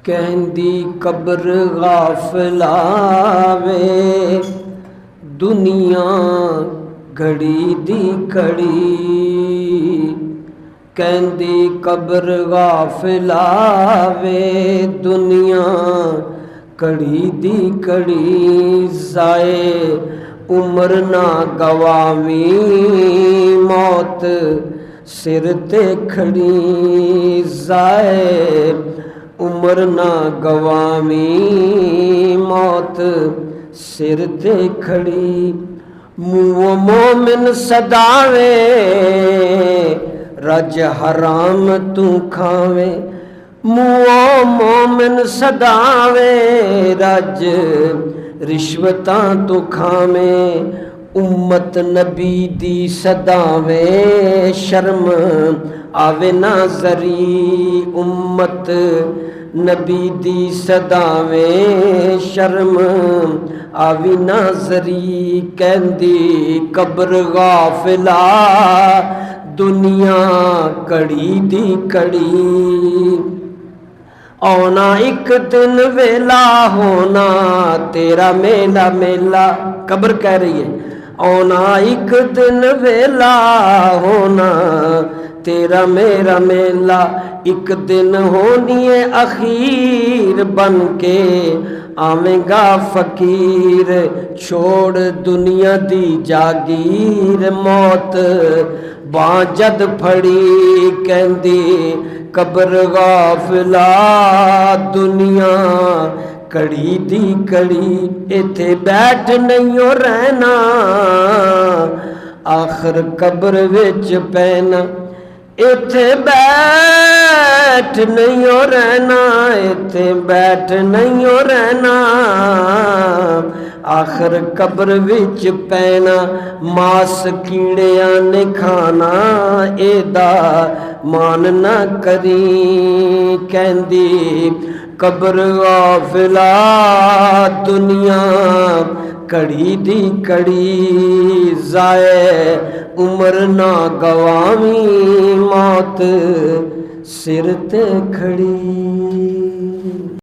कहंदी कब्र गाफिला वे दुनिया घड़ी दी घड़ी। कहंदी कब्र गाफिला वे दुनिया घड़ी दी घड़ी। जाए उम्र ना गवावी मौत सिर ते खड़ी। जाए उम्र ना गवावी मौत सिर ते खड़ी। मुँह मोमिन सदावे रज हराम तू खावे। मुँह मोमिन सदावे रज रिश्वतां तू खावे। उम्मत नबी दी सदावे शर्म आवे ना जरी। उम्मत नबी दी सदावे शर्म आवी ना जरी। कहंदी कब्र गाफिला दुनिया कड़ी दी कड़ी। औना एक दिन वेला होना तेरा मेला मेला। कब्र कह रही है औना एक दिन वेला होना तेरा मेरा मेला। एक दिन होनी है अखीर बन के आवेगा फकीर। छोड़ दुनिया दी जागीर मौत बाजद फड़ी। कहंदी कब्र गाफिला दुनिया कड़ी दी कड़ी। इथे बैठ नहीं हो रहना आखिर कब्र विच पैना। इथे बैठ नहीं हो रहना इथे बैठ नहीं हो रहना आखिर कब्र विच पैना। मास कीड़िया ने खाना एदा मान ना करी। कहंदी कब्र गाफिला दुनिया कड़ी दी कड़ी। जाए उम्र ना गवावी मौत सिर ते खड़ी।